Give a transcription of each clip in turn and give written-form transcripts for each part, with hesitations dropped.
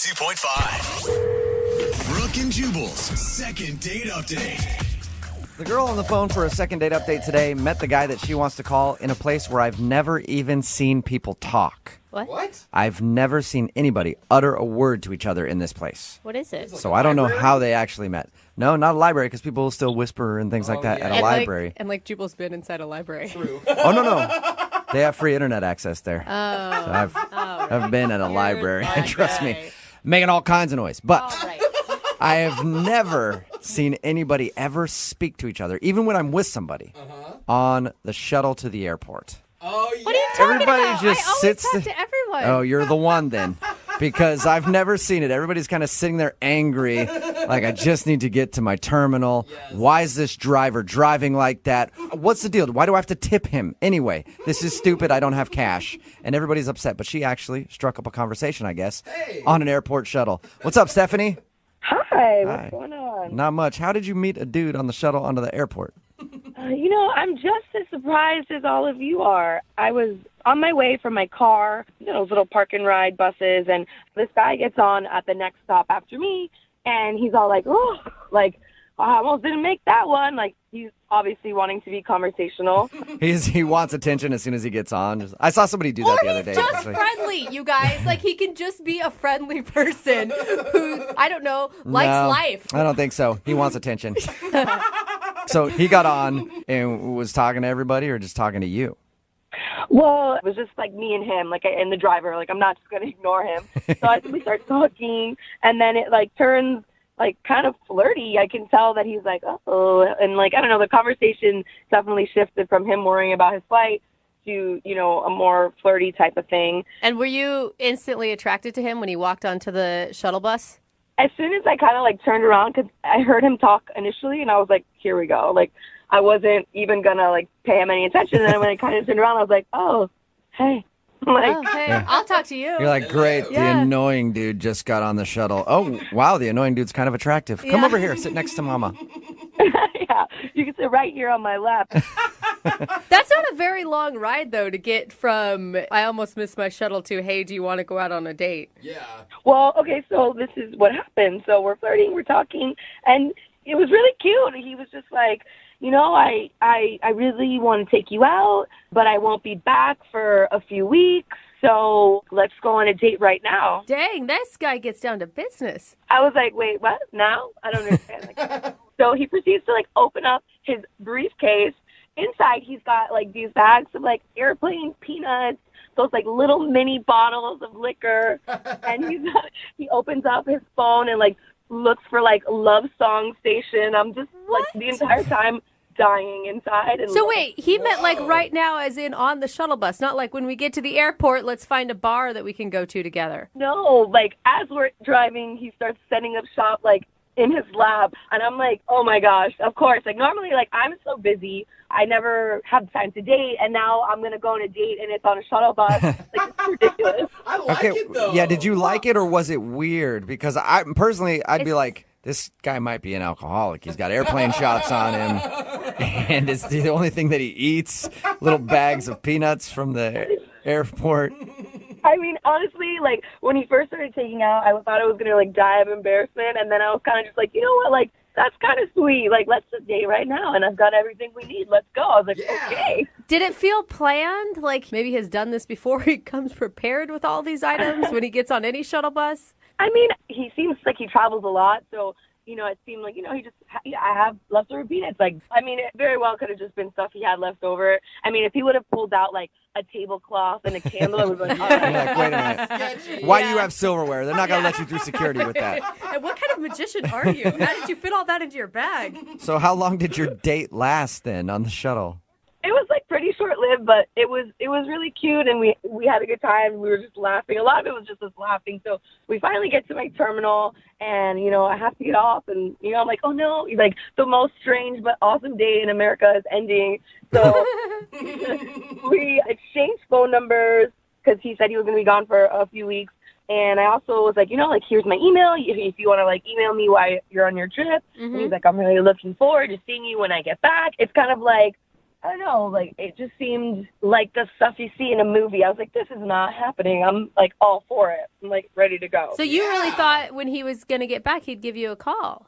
92.5. Brooke and Jubal's second date update. The girl on the phone for a second date update today met the guy that she wants to call in a place where I've never even seen people talk. What? I've never seen anybody utter a word to each other in this place. What is it? So I don't know how they actually met. No, not a library, because people still whisper and things like that at a library. And Jubal's been inside a library. True. Oh, no. They have free internet access there. So I've been at a library, trust me, making all kinds of noise. But I have never seen anybody ever speak to each other, even when I'm with somebody, on the shuttle to the airport. Oh, yeah. What are you talking Everybody about? just I always sits talk there. to everyone. Oh, you're the one then. Because I've never seen it. Everybody's kind of sitting there angry, like, I just need to get to my terminal. Yes. Why is this driver driving like that? What's the deal? Why do I have to tip him? Anyway, this is stupid. I don't have cash. And everybody's upset. But she actually struck up a conversation, I guess, on an airport shuttle. What's up, Stephanie? Hi, what's going on? Not much. How did you meet a dude on the shuttle onto the airport? I'm just as surprised as all of you are. I was on my way from my car, those little park and ride buses, and this guy gets on at the next stop after me, and he's all like, I almost didn't make that one. Like, he's obviously wanting to be conversational. He wants attention as soon as he gets on. I saw somebody do that the other day. Or he's just actually. friendly, you guys. Like, he can just be a friendly person who, I don't know, likes No, life. I don't think so. He wants attention. So he got on and was talking to everybody or just talking to you? Well, it was just like me and him, and the driver. I'm not just going to ignore him. So we start talking, and then it turns kind of flirty. I can tell that he's like, oh, and I don't know, the conversation definitely shifted from him worrying about his flight to, a more flirty type of thing. And were you instantly attracted to him when he walked onto the shuttle bus? As soon as I kind of turned around, because I heard him talk initially, and I was like, here we go. I wasn't even going to pay him any attention. And then when I kind of turned around, I was like, oh, hey. Hey, I'll talk to you. You're like, great, the annoying dude just got on the shuttle. Oh, wow, the annoying dude's kind of attractive. Come over here, sit next to Mama. Yeah, you can sit right here on my lap. That's not a very long ride, though, to get from, I almost missed my shuttle to, hey, do you want to go out on a date? Yeah. Well, okay, so this is what happened. So we're flirting, we're talking, and it was really cute. He was just like, I really want to take you out, but I won't be back for a few weeks, so let's go on a date right now. Dang, this guy gets down to business. I was like, wait, what? Now? I don't understand. So he proceeds to open up his briefcase. Inside, he's got these bags of airplane peanuts, those little mini bottles of liquor, and he opens up his phone and looks for love song station. I'm just the entire time dying inside. And so wait, he meant right now, as in on the shuttle bus, not when we get to the airport, let's find a bar that we can go to together. No, as we're driving, he starts setting up shop in his lab, and I'm like, oh my gosh, of course. Normally, I'm so busy, I never have time to date, and now I'm gonna go on a date, and it's on a shuttle bus. It's ridiculous. I like it, though. Yeah, did you like it, or was it weird? Because I'd be like, this guy might be an alcoholic. He's got airplane shots on him, and it's the only thing that he eats, little bags of peanuts from the airport. I mean, honestly, when he first started taking out, I thought I was going to, die of embarrassment. And then I was kind of just like, you know what, that's kind of sweet. Let's just date right now. And I've got everything we need. Let's go. I was like, okay. Did it feel planned? Maybe he has done this before. He comes prepared with all these items when he gets on any shuttle bus? I mean, he seems like he travels a lot. So, it seemed like, I have leftover peanuts. It very well could have just been stuff he had left over. I mean, if he would have pulled out, a tablecloth and a candle, I was like, all right. Wait a minute. Sketchy. Why do you have silverware? They're not going to let you through security with that. And what kind of magician are you? How did you fit all that into your bag? So how long did your date last then on the shuttle? It was pretty short-lived, but it was really cute, and we had a good time. We were just laughing. A lot of it was just us laughing. So we finally get to my terminal, and I have to get off, and I'm like, oh no, the most strange but awesome day in America is ending. So we exchanged phone numbers because he said he was going to be gone for a few weeks. And I also was like, here's my email. If you want to email me while you're on your trip. And he's like, I'm really looking forward to seeing you when I get back. It's kind of I don't know, like, it just seemed like the stuff you see in a movie. I was like, this is not happening. I'm, like, all for it. I'm, like, ready to go. So you really thought when he was going to get back, he'd give you a call?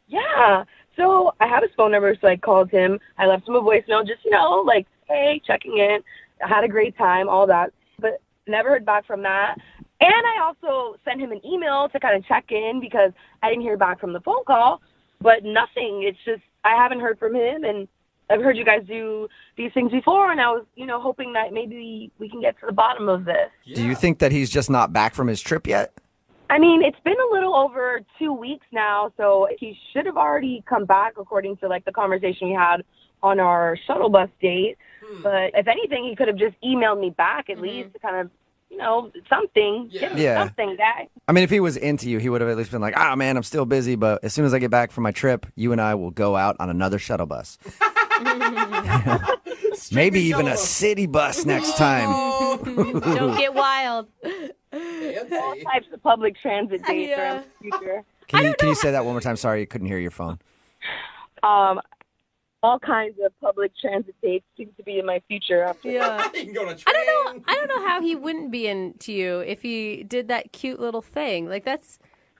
Yeah. So I have his phone number, so I called him. I left him a voicemail, just, like, hey, checking in. I had a great time, all that. But never heard back from that. And I also sent him an email to kind of check in because I didn't hear back from the phone call. But nothing. It's just I haven't heard from him, and I've heard you guys do these things before, and I was, hoping that maybe we can get to the bottom of this. Yeah. Do you think that he's just not back from his trip yet? I mean, it's been a little over 2 weeks now, so he should have already come back according to, like, the conversation we had on our shuttle bus date. But if anything, he could have just emailed me back at least to kind of, something. Give me something, guy. I mean, if he was into you, he would have at least been like, man, I'm still busy, but as soon as I get back from my trip, you and I will go out on another shuttle bus. Maybe even a city bus next time. Don't get wild. All types of public transit dates are in the future. Can you say that one more time? Sorry, I couldn't hear your phone. All kinds of public transit dates seem to be in my future after that. You can go on a train. I don't know how he wouldn't be into you if he did that cute little thing. Like,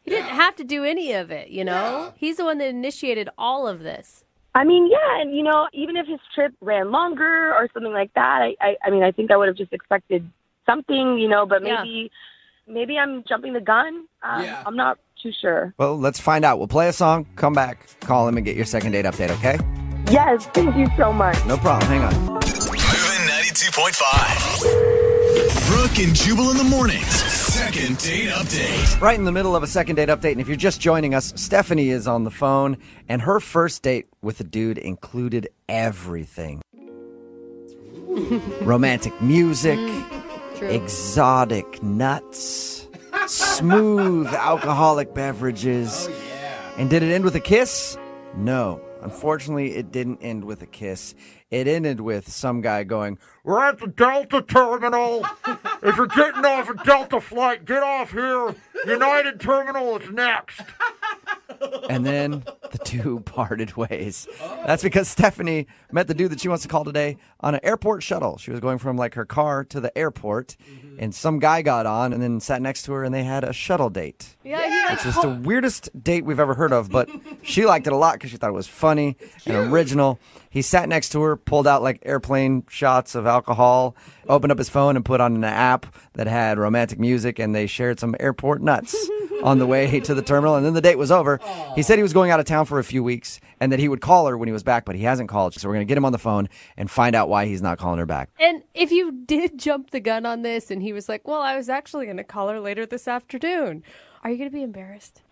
he didn't have to do any of it, Yeah. He's the one that initiated all of this. I mean, yeah, and, even if his trip ran longer or something like that, I mean, I think I would have just expected something, but maybe I'm jumping the gun. I'm not too sure. Well, let's find out. We'll play a song, come back, call him, and get your second date update, okay? Yes, thank you so much. No problem. Hang on. Moving 92.5. Brooke and Jubal in the mornings. Second date update. Right in the middle of a second date update, and if you're just joining us, Stephanie is on the phone, and her first date with a dude included everything. Romantic music, exotic nuts, smooth alcoholic beverages. And did it end with a kiss? No. Unfortunately, it didn't end with a kiss. It ended with some guy going, "We're at the Delta terminal. If you're getting off a Delta flight, get off here. United Terminal is next." And then the two parted ways. That's because Stephanie met the dude that she wants to call today on an airport shuttle. She was going from like her car to the airport, and some guy got on and then sat next to her, and they had a shuttle date. Which is the weirdest date we've ever heard of, but she liked it a lot because she thought it was funny and original. He sat next to her, pulled out like airplane shots of alcohol, opened up his phone and put on an app that had romantic music, and they shared some airport nuts on the way to the terminal, and then the date was over. He said he was going out of town for a few weeks and that he would call her when he was back, but he hasn't called, so we're going to get him on the phone and find out why he's not calling her back. And if you did jump the gun on this and he was like, well, I was actually going to call her later this afternoon, are you going to be embarrassed?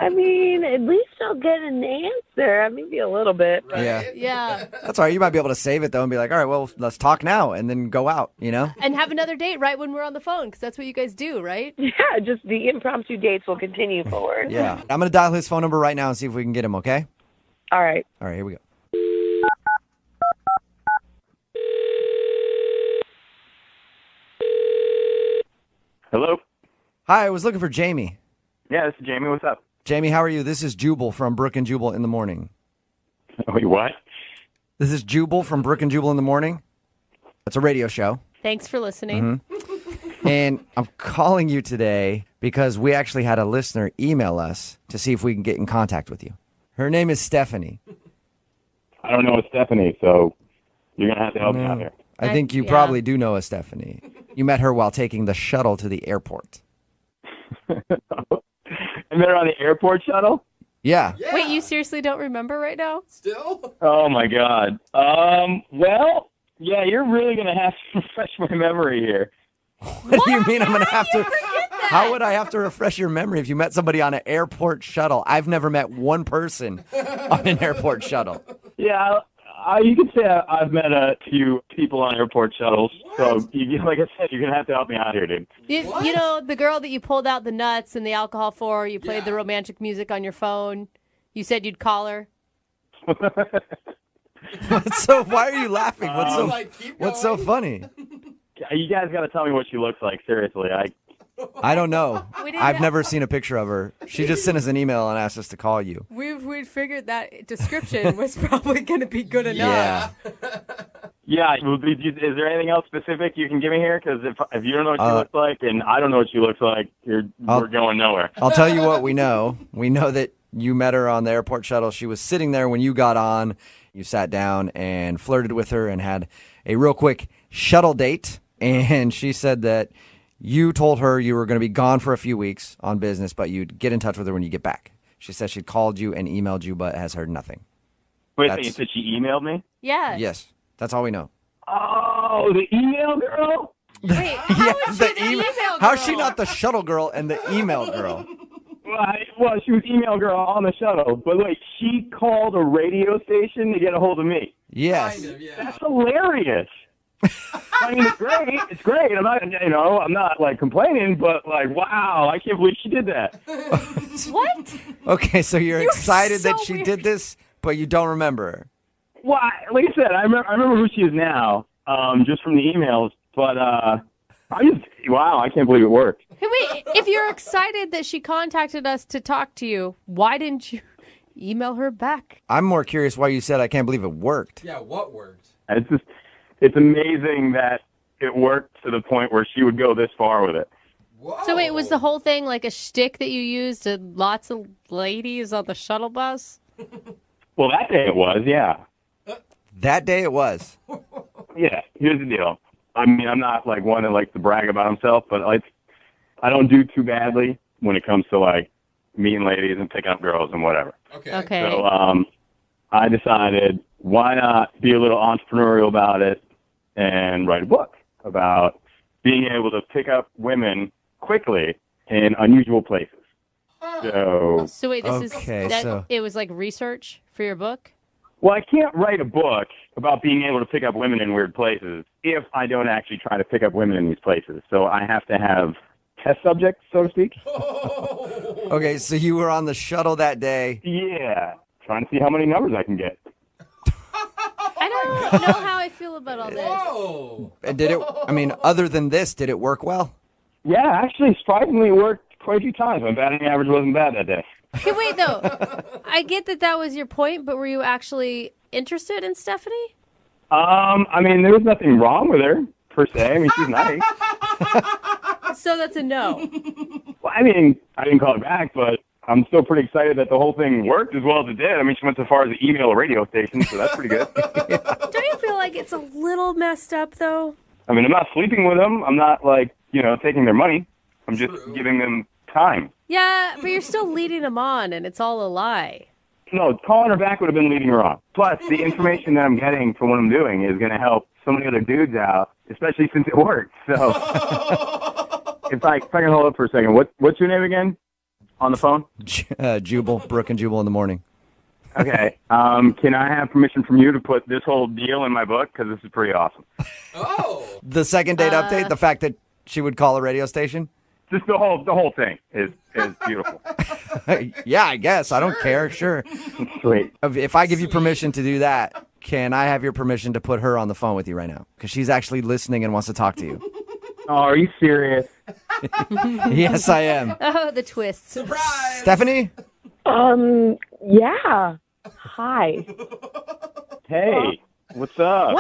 I mean, at least I'll get an answer. Maybe a little bit. Right? Yeah. That's all right. You might be able to save it, though, and be like, all right, well, let's talk now, and then go out, And have another date right when we're on the phone, because that's what you guys do, right? Yeah, just the impromptu dates will continue forward. Yeah. I'm going to dial his phone number right now and see if we can get him, okay? All right. All right, here we go. Hello? Hi, I was looking for Jamie. Yeah, this is Jamie. What's up? Jamie, how are you? This is Jubal from Brooke and Jubal in the Morning. Wait, what? This is Jubal from Brooke and Jubal in the Morning. It's a radio show. Thanks for listening. And I'm calling you today because we actually had a listener email us to see if we can get in contact with you. Her name is Stephanie. I don't know a Stephanie, so you're going to have to help me out here. I think you probably do know a Stephanie. You met her while taking the shuttle to the airport. And they're on the airport shuttle? Yeah. Wait, you seriously don't remember right now? Still? Oh, my God. Well, yeah, you're really going to have to refresh my memory here. What do you mean I'm going to have to? How would I have to refresh your memory if you met somebody on an airport shuttle? I've never met one person on an airport shuttle. Yeah, you could say I've met a few people on airport shuttles. So, like I said, you're going to have to help me out here, dude. You know, the girl that you pulled out the nuts and the alcohol for, you played the romantic music on your phone. You said you'd call her. So why are you laughing? What's so keep what's so going. funny? You guys got to tell me what she looks like, seriously. I don't know. We didn't I've have- never seen a picture of her. She just sent us an email and asked us to call you. We figured that description was probably going to be good enough. Yeah. Yeah. Is there anything else specific you can give me here? Because if you don't know what she looks like and I don't know what she looks like, we're going nowhere. I'll tell you what we know. We know that you met her on the airport shuttle. She was sitting there when you got on. You sat down and flirted with her and had a real quick shuttle date. And she said that you told her you were going to be gone for a few weeks on business, but you'd get in touch with her when you get back. She said she'd called you and emailed you, but has heard nothing. Wait, so you said she emailed me? Yeah. Yes. That's all we know. Oh, the email girl? Wait, how is she the email girl? How's she not the shuttle girl and the email girl? Well, she was email girl on the shuttle. But wait, she called a radio station to get a hold of me. Yes. Kind of, yeah. That's hilarious. I mean, it's great. It's great. I'm not like complaining, but like, wow, I can't believe she did that. What? Okay, so you're excited so that she weird. did this, but you don't remember her. Well, like I said, I remember who she is now, just from the emails. But wow, I can't believe it worked. Hey, wait, if you're excited that she contacted us to talk to you, why didn't you email her back? I'm more curious why you said I can't believe it worked. Yeah, what worked? It's amazing that it worked to the point where she would go this far with it. Whoa. So wait, was the whole thing like a shtick that you used to lots of ladies on the shuttle bus? Well, that day it was, yeah. That day it was. Yeah, here's the deal. I mean, I'm not like one that likes to brag about himself, but I don't do too badly when it comes to like meeting ladies and picking up girls and whatever. Okay. So I decided, why not be a little entrepreneurial about it and write a book about being able to pick up women quickly in unusual places. So wait, Okay, so- it was like research for your book? Well, I can't write a book about being able to pick up women in weird places if I don't actually try to pick up women in these places. So I have to have test subjects, so to speak. Okay, so you were on the shuttle that day. Yeah, trying to see how many numbers I can get. I don't know how I feel about all this. Whoa. And did it, I mean, other than this, did it work well? Yeah, actually, surprisingly, it worked quite a few times. My batting average wasn't bad that day. Okay, wait though. I get that was your point, but were you actually interested in Stephanie? I mean, there was nothing wrong with her, per se. I mean, she's nice. So that's a no. Well, I mean, I didn't call her back, but I'm still pretty excited that the whole thing worked as well as it did. I mean, she went so far as to email a radio station, so that's pretty good. Don't you feel like it's a little messed up though? I mean, I'm not sleeping with them. I'm not, like, taking their money. I'm just giving them time. Yeah, but you're still leading them on, and it's all a lie. No, calling her back would have been leading her on. Plus, the information that I'm getting from what I'm doing is going to help so many other dudes out, especially since it worked. So, if I can hold up for a second, what's your name again on the phone? Jubal, Brooke and Jubal in the morning. Okay. Can I have permission from you to put this whole deal in my book? Because this is pretty awesome. Oh. The second date update, the fact that she would call a radio station? Just the whole thing is beautiful. Yeah, I guess. I don't care. Sure. Sweet. If I give you permission to do that, can I have your permission to put her on the phone with you right now? Because she's actually listening and wants to talk to you. Oh, are you serious? Yes, I am. Oh, the twists. Surprise. Stephanie? Yeah. Hi. Hey, what's up?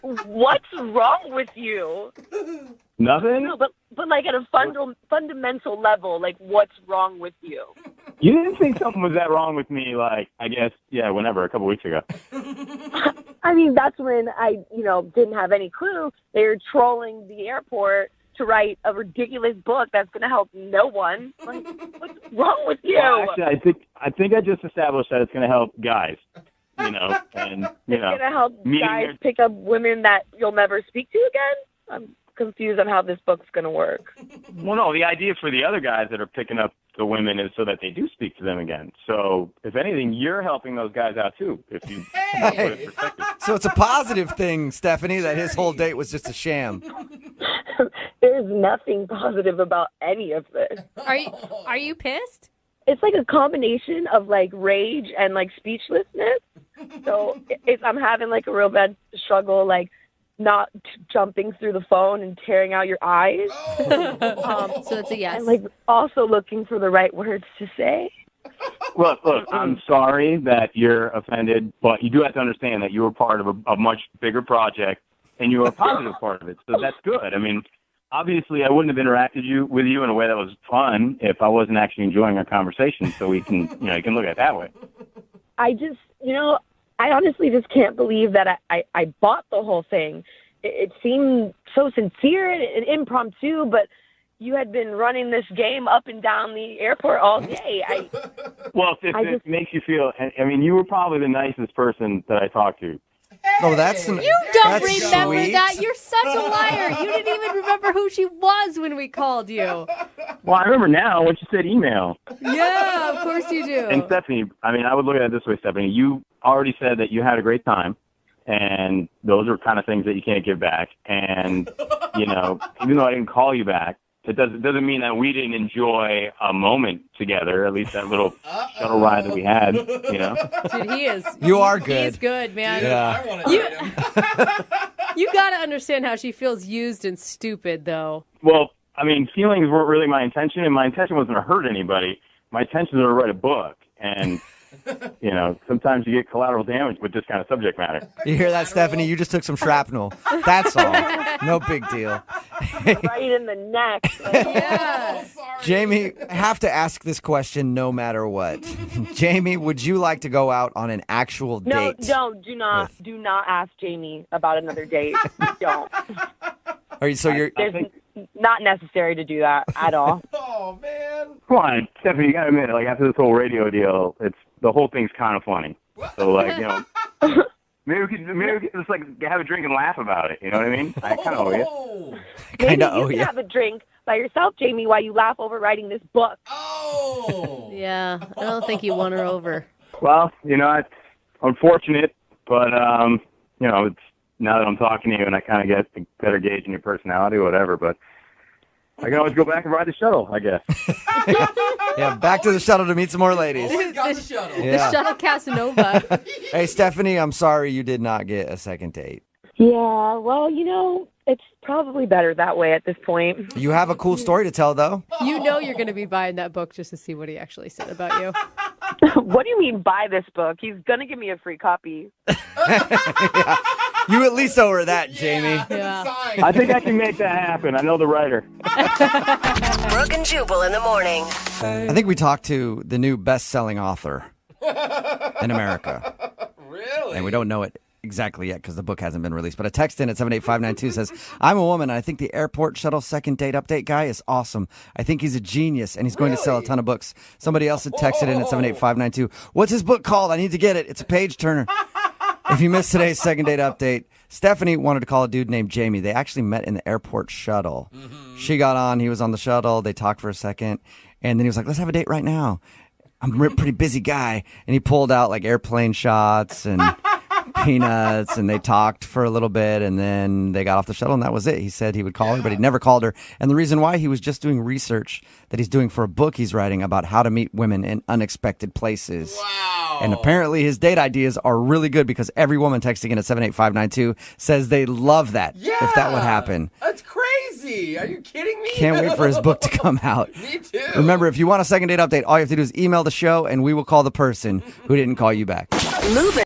What's wrong with you? Nothing? No, but like at a fundamental level, like what's wrong with you? You didn't think something was that wrong with me, like, I guess, whenever, a couple weeks ago. I mean, that's when I, didn't have any clue they were trolling the airport to write a ridiculous book that's going to help no one. Like, what's wrong with you? Well, actually, I think I just established that it's going to help guys, and, It's going to help meeting guys their- pick up women that you'll never speak to again? I'm confused on how this book's going to work. Well, no, the idea for the other guys that are picking up the women is so that they do speak to them again. So, if anything, you're helping those guys out, too, if you put it in perspective. So it's a positive thing, Stephanie, that his whole date was just a sham. There's nothing positive about any of this. Are you pissed? It's like a combination of like rage and like speechlessness. So I'm having like a real bad struggle, like not jumping through the phone and tearing out your eyes. So that's a yes. And like also looking for the right words to say. Look, I'm sorry that you're offended, but you do have to understand that you were part of a much bigger project, and you were a positive part of it. So that's good. I mean, obviously, I wouldn't have interacted with you in a way that was fun if I wasn't actually enjoying our conversation. So we can, you can look at it that way. I just, I honestly just can't believe that I bought the whole thing. It seemed so sincere and impromptu, but you had been running this game up and down the airport all day. Well, if it makes you feel, I mean, you were probably the nicest person that I talked to. Oh, that's You don't that's remember sweet. that. You're such a liar. You didn't even remember who she was when we called you. Well, I remember now when you said email. Yeah, of course you do. And Stephanie, I mean, I would look at it this way, Stephanie. You already said that you had a great time, and those are kind of things that you can't give back. And, even though I didn't call you back, it doesn't mean that we didn't enjoy a moment together, at least that little shuttle ride that we had, Dude, he is. You are good. He's good, man. Yeah. I want to date him. You got to understand how she feels used and stupid, though. Well, I mean, feelings weren't really my intention, and my intention wasn't to hurt anybody. My intention was to write a book, and, sometimes you get collateral damage with this kind of subject matter. You hear that, Stephanie? You just took some shrapnel. That's all. No big deal. Right in the neck. Yeah. Jamie, I have to ask this question no matter what. Jamie, would you like to go out on an actual date? No, do not ask Jamie about another date. Don't. There's not necessary to do that at all. Oh, man. Come on, Stephanie, you got to admit, like, after this whole radio deal, the whole thing's kind of funny. So, like, maybe we could just, like, have a drink and laugh about it. You know what I mean? I kind of owe you. Oh. Kind of Maybe you owe can you. have a drink by yourself, Jamie, while you laugh over writing this book. Oh. Yeah, I don't think you won her over. Well, it's unfortunate, but, it's now that I'm talking to you and I kind of get a better gauge in your personality or whatever, but I can always go back and ride the shuttle, I guess. Yeah, back to the shuttle to meet some more ladies. Always got the shuttle. Yeah. The shuttle Casanova. Hey, Stephanie, I'm sorry you did not get a second date. Yeah, well, it's probably better that way at this point. You have a cool story to tell, though. You know you're going to be buying that book just to see what he actually said about you. What do you mean buy this book? He's going to give me a free copy. Yeah. You at least owe her that, Jamie. Yeah. Sign. I think I can make that happen. I know the writer. Brooke and Jubal in the morning. I think we talked to the new best-selling author in America. Really? And we don't know it exactly yet because the book hasn't been released. But a text in at 78592 says, I'm a woman, and I think the airport shuttle second date update guy is awesome. I think he's a genius, and he's going to sell a ton of books. Somebody else had texted in at 78592. What's his book called? I need to get it. It's a page turner. If you missed today's second date update, Stephanie wanted to call a dude named Jamie. They actually met in the airport shuttle. Mm-hmm. She got on. He was on the shuttle. They talked for a second. And then he was like, let's have a date right now. I'm a pretty busy guy. And he pulled out like airplane shots and peanuts. And they talked for a little bit. And then they got off the shuttle. And that was it. He said he would call her, but he'd never called her. And the reason why, he was just doing research that he's doing for a book he's writing about how to meet women in unexpected places. Wow. And apparently his date ideas are really good because every woman texting in at 78592 says they love that if that would happen. That's crazy. Are you kidding me? Can't wait for his book to come out. Me too. Remember, if you want a second date update, all you have to do is email the show and we will call the person who didn't call you back. Moving.